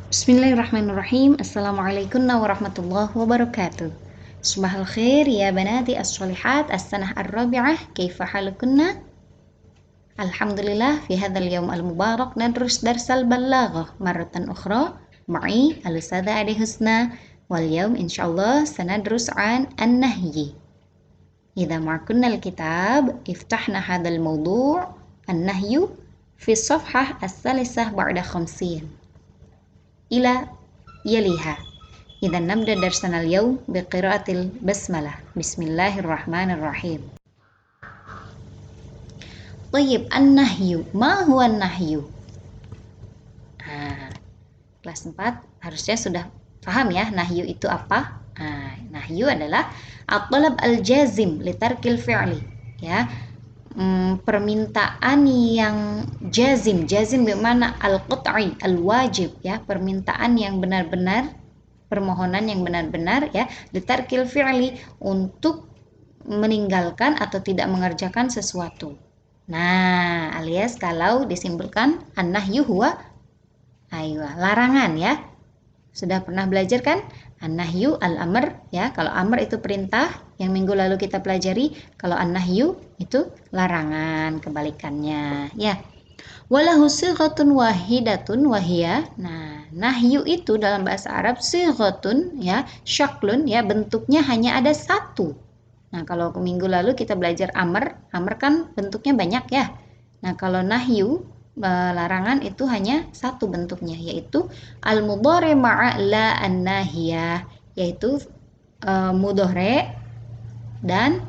Bismillahirrahmanirrahim. Assalamualaikum warahmatullahi wabarakatuh. Subahal khair ya banati as-solihat as-sanah ar-rabi'ah. Kaifa halukunna? Alhamdulillah fi hadzal yaum al-mubarak nadrus darsal balaghah marratan ukhra ma'i al-ustadzah Ade Husna wal yaum insyaallah sanadrus an an-nahyi. Idza ma kunna al-kitab iftahna hadzal mawdu' an-nahyu fi safhah as-salisah ba'da 50 ila yaliha. Idzan nabda darsanal yawm biqiraatil basmalah. Bismillahirrahmanirrahim. Thayyib, an-nahyu. Ma huwa an-nahyu? Kelas 4 harusnya sudah paham ya nahyu itu apa? Nahyu adalah at-talab al-jazim li tarkil fi'li, ya. Permintaan yang jazim bermakna al-qut'i, al-wajib, ya, permintaan yang benar-benar, permohonan yang benar-benar, ya, litarkil fi'li, untuk meninggalkan atau tidak mengerjakan sesuatu. Nah, alias kalau disimpulkan an-nahyu huwa larangan, ya. Sudah pernah belajar kan? An-nahyu al-amr, ya. Kalau amr itu perintah yang minggu lalu kita pelajari, kalau an-nahyu itu larangan, kebalikannya, ya. Walahu sighatun wahidatun wahia. Nah, nahyu itu dalam bahasa Arab sighatun, ya, syaklun, ya, bentuknya hanya ada satu. Nah, kalau minggu lalu kita belajar amr kan bentuknya banyak, ya. Nah, kalau nahyu larangan itu hanya satu bentuknya, yaitu al-mudhari ma'a la an-nahiyah, yaitu mudhari dan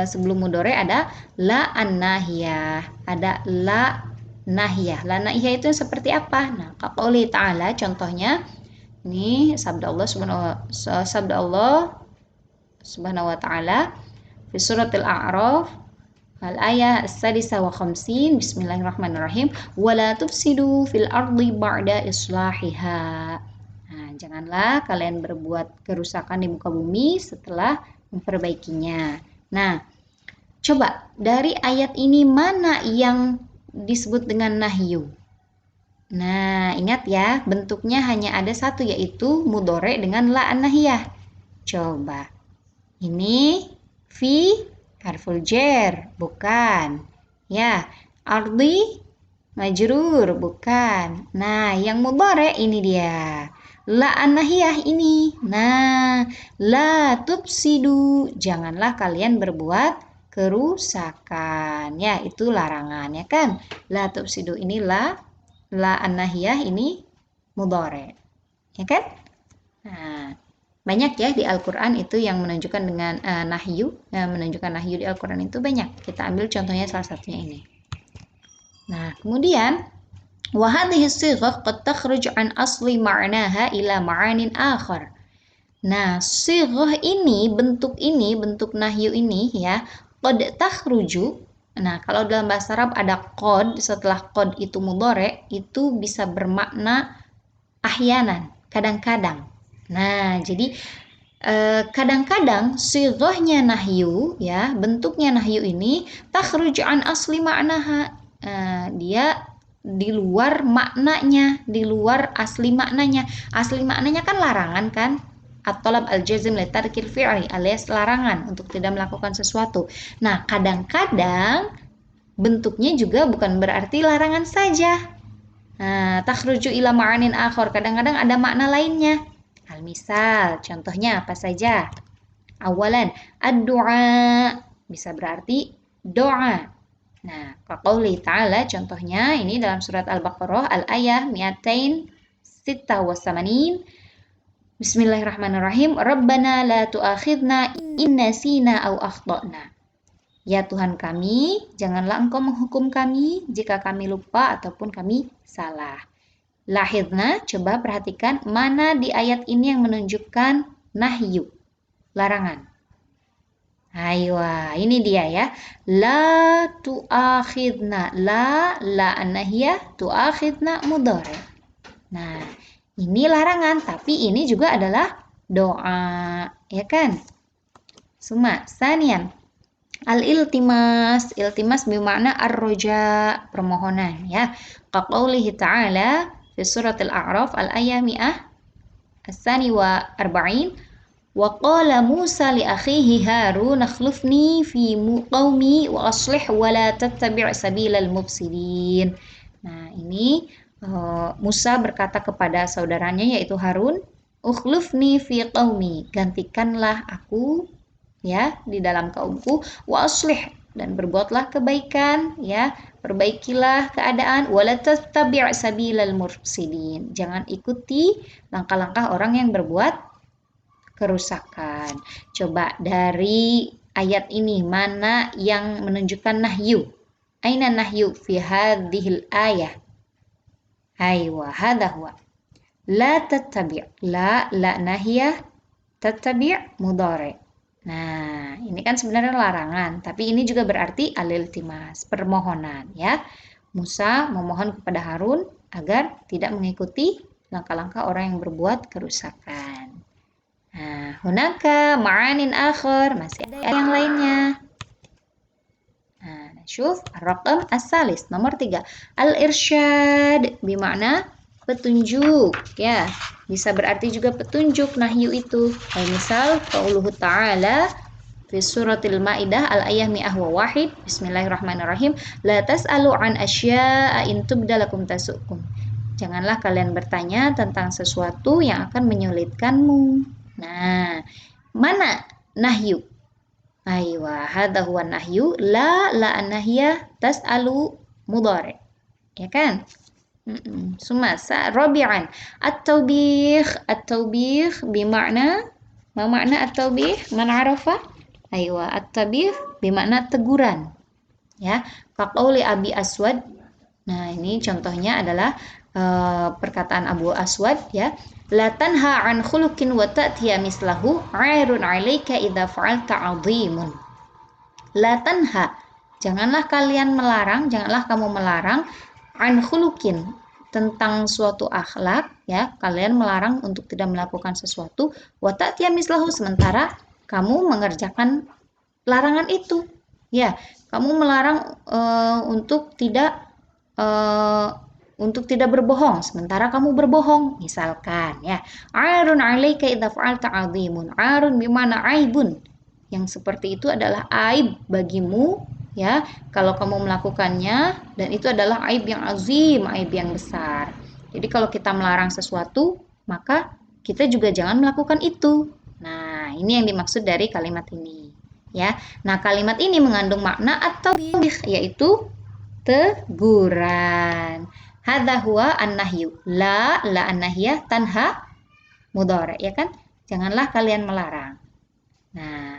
sebelum mudhari ada la an-nahiyah, ada la nahiyah. La nahiyah itu seperti apa? Nah, qauli ta'ala, contohnya ini sabda Allah subhanahu wa ta'ala di suratul A'raf al-ayah as-sadisa wa khamsin. Bismillahirrahmanirrahim. Wala tufsidu fil ardi ba'da islahiha. Nah, janganlah kalian berbuat kerusakan di muka bumi setelah memperbaikinya. Nah, coba dari ayat ini mana yang disebut dengan nahyu? Nah, ingat ya, bentuknya hanya ada satu, yaitu mudhari dengan la an-nahiyah. Coba. Ini fi harful jar, bukan. Ya, ardi majrur, bukan. Nah, yang mudhari ini dia. La an-nahiyah ini. Nah, la tufsidu, janganlah kalian berbuat kerusakan. Ya, itu larangan, ya kan? La tufsidu ini la an-nahiyah ini mudhari. Ya kan? Nah, banyak ya di Al-Quran itu yang menunjukkan dengan nahyu, menunjukkan nahyu di Al-Quran itu banyak. Kita ambil contohnya salah satunya ini. Nah, kemudian wa hadhihi shighah qad takhruj an asli ma'naha ila ma'anin akhar. Nah, shighah ini, bentuk nahyu ini, ya, qad takhruju. Nah, kalau dalam bahasa Arab ada qad, setelah qad itu mudhari, itu bisa bermakna ahyanan, kadang-kadang. Nah, jadi kadang-kadang sighahnya nahyu, ya, bentuknya nahyu ini takhruj an asli ma'naha. Dia di luar maknanya, di luar asli maknanya. Asli maknanya kan larangan kan? At-talab al-jazim li tarkil fi'li, alias larangan untuk tidak melakukan sesuatu. Nah, kadang-kadang bentuknya juga bukan berarti larangan saja. Takhruju ila ma'anin akhar, kadang-kadang ada makna lainnya. Al-misal, contohnya apa saja? Awalan, ad-du'a, bisa berarti doa. Nah, qauli ta'ala, contohnya ini dalam surat Al-Baqarah al-ayah 286. Bismillahirrahmanirrahim. Rabbana la tu'akhidna in nasina aw akhtana. Ya Tuhan kami, janganlah Engkau menghukum kami jika kami lupa ataupun kami salah. Lahidna, coba perhatikan mana di ayat ini yang menunjukkan nahyu, larangan. Ayo, ini dia ya. La tu'akhidna, la an-nahiyah, tu'akhidna mudhari. Nah, ini larangan, tapi ini juga adalah doa, ya kan? Sanian. Al-iltimas bermakna ar-roja, permohonan, ya. Qaulihi ta'ala fi surat Al-A'raf al-ayah mi'ah as-sani wa arba'in. Wa qala Musa li akhihi Harun akhlifni fi qaumi wa aslih wa la tattabi' sabilal mufsidin. Nah, ini Musa berkata kepada saudaranya yaitu Harun, ukhlifni fi qaumi, gantikanlah aku ya di dalam kaumku, wa aslih, dan berbuatlah kebaikan ya, perbaikilah keadaan, wala tattabi' sabilal mufsidin, jangan ikuti langkah-langkah orang yang berbuat kerusakan. Coba dari ayat ini mana yang menunjukkan nahyu? Aina nahyu fi hadhil ayah? Aywa, hadha huwa. La tattabi'. La nahiyah, tattabi' mudhari'. Nah, ini kan sebenarnya larangan, tapi ini juga berarti al-iltimas, permohonan ya. Musa memohon kepada Harun agar tidak mengikuti langkah-langkah orang yang berbuat kerusakan. Nah, hunaka ma'anin akhar, masih ada yang lainnya. Nah, syuf ar-raqam as-salis, nomor 3. Al-irsyad bermakna petunjuk ya. Bisa berarti juga petunjuk nahyu itu. Misal qauluhu ta'ala fi suratil Maidah al-ayah mi'ah wa wahid. Bismillahirrahmanirrahim. La tas'alu an asya'a in tubdalakum tasukum. Janganlah kalian bertanya tentang sesuatu yang akan menyulitkanmu. Nah, mana nahyu? Aywa, hadha huwa nahyu. La nahiyah tas'alu mudhari. Ya kan? Summa rabi'an at-tawbih. At-tawbih bimakna, ma makna at-tawbih? Man arafa? Aywa, at-tawbih bimakna teguran. Ya, kaqauli Abi Aswad. Nah, ini contohnya adalah perkataan Abu Aswad ya. La tanha an khuluqin wa ta'tiya mislahu 'airun 'alaika idza fa'alta 'azimun. La tanha, janganlah kalian melarang, janganlah kamu melarang an khuluqin, tentang suatu akhlak ya, kalian melarang untuk tidak melakukan sesuatu, wa ta'tiya mislahu, sementara kamu mengerjakan larangan itu. Ya, kamu melarang untuk tidak berbohong, sementara kamu berbohong, misalkan ya. Arun 'alaika idza fa'alta 'azimun. Arun bimana aibun. Yang seperti itu adalah aib bagimu ya, kalau kamu melakukannya, dan itu adalah aib yang azim, aib yang besar. Jadi kalau kita melarang sesuatu, maka kita juga jangan melakukan itu. Nah, ini yang dimaksud dari kalimat ini ya. Nah, kalimat ini mengandung makna atau yaitu teguran. Hadza huwa an-nahyu. La an-nahyah tanha mudhari, ya kan? Janganlah kalian melarang. Nah,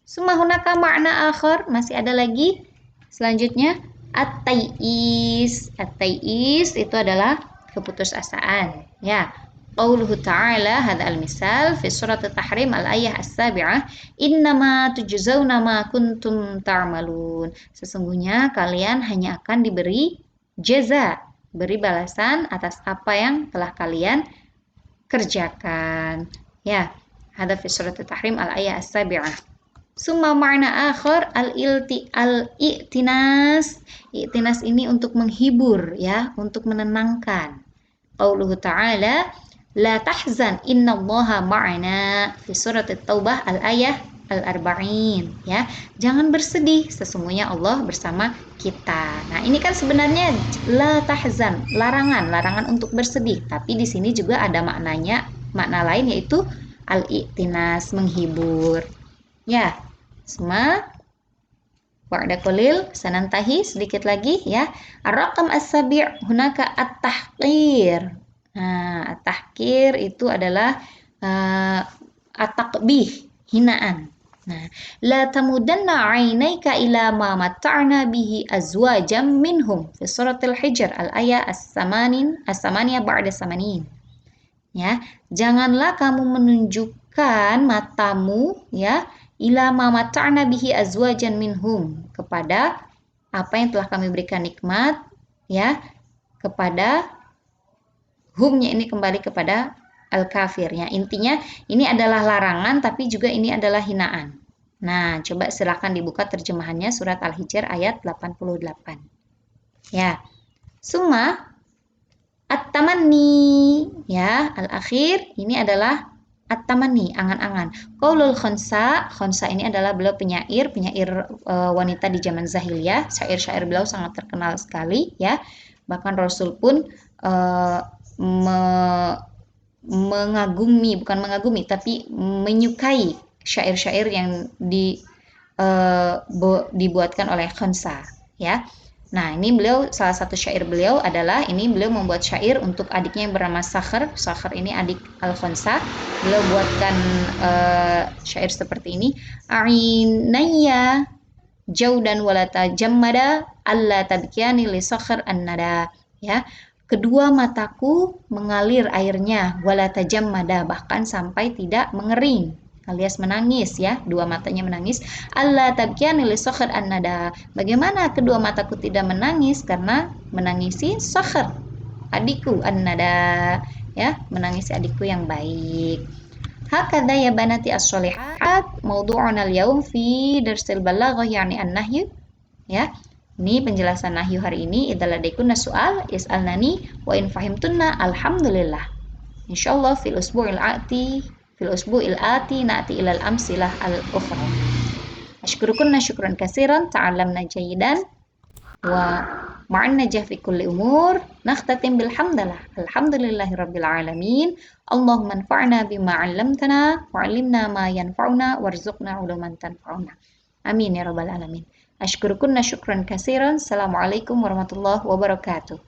summa hunaka makna akhar, masih ada lagi. Selanjutnya at-tai'is. At-tai'is itu adalah keputusasaan, ya. Qauluhu ta'ala, hadza al-misal fi surat at-tahrim al-ayah as-sabi'ah, innama tujzauna ma kuntum ta'malun. Sesungguhnya kalian hanya akan diberi jaza, beri balasan atas apa yang telah kalian kerjakan. Ya, hadza fi surat at-tahrim al-ayah as-sabi'ah. Summa ma'na akhar al-i'tinas. I'tinas ini untuk menghibur ya, untuk menenangkan. Qauluhu ta'ala, la tahzan innallaha ma'ana, fi surat at-taubah al-ayah al-arba'in ya. Jangan bersedih, sesungguhnya Allah bersama kita. Nah, ini kan sebenarnya la tahzan, larangan untuk bersedih, tapi di sini juga ada maknanya, makna lain yaitu al-i'tinas, menghibur. Ya. Semua ba'da qalil, sanantahi sedikit lagi ya. Ar-raqam as-sabi' hunaka at-tahqir. Nah, at-tahqir itu adalah at-taqbih, hinaan. Nah, la tamudanna 'ainaika ila ma matta'na bihi azwajan minhum fi suratul Hijr al-ayah as-samaniyah ba'da samanin. Ya, janganlah kamu menunjukkan matamu ya ila ma matta'na bihi azwajan minhum, kepada apa yang telah kami berikan nikmat ya, kepada humnya, ini kembali kepada al-kafirnya. Intinya ini adalah larangan, tapi juga ini adalah hinaan. Nah, coba silakan dibuka terjemahannya surat Al-Hijr ayat 88. Ya. Summa At-tamanni, ya, al-akhir ini adalah at-tamanni, angan-angan. Qaulul khonsa, khonsa ini adalah beliau penyair wanita di zaman Zahiliyah. Syair-syair beliau sangat terkenal sekali, ya. Bahkan Rasul pun mengagumi, bukan mengagumi, tapi menyukai syair-syair yang dibuatkan oleh khonsa, ya. Nah, ini beliau salah satu syair beliau adalah ini beliau membuat syair untuk adiknya yang bernama Sakhr. Sakhr ini adik Al-Khonsa. Beliau buatkan syair seperti ini. A'inayya jaudan walata jammada alla tabkiyani li Sakhr an-nada. Ya. Kedua mataku mengalir airnya walata jammada, bahkan sampai tidak mengering alias menangis, ya, dua matanya menangis. Allah tabkiyani li Sakhr an-nada. Bagaimana kedua mataku tidak menangis? Karena menangisi Sakhr, adikku, an-nada, ya, menangisi adikku yang baik. Hakadha ya banati as-sholihat mawdu'una al-yawm fi darsil balaghah yani an-nahyu, ya. Ini penjelasan nahyu hari ini. Idza ladaikunna su'al is'alnani wa in fahimtunna alhamdulillah. Insyaallah fil usbu'il ati na'ti ilal amsilah al-ukhra. Ashkurukunna syukran kasiran ta'allamna jayidan wa ma'an najah fi kulli umur. Nakhtatim bilhamdalah. Alhamdulillahi rabbil alamin. Allahumma anfa'na bima 'allamtana wa 'allimna ma yanfa'una warzuqna 'uluman tanfa'una. Amin ya rabbal alamin. Ashkurukunna syukran kasiran. Assalamualaikum warahmatullahi wabarakatuh.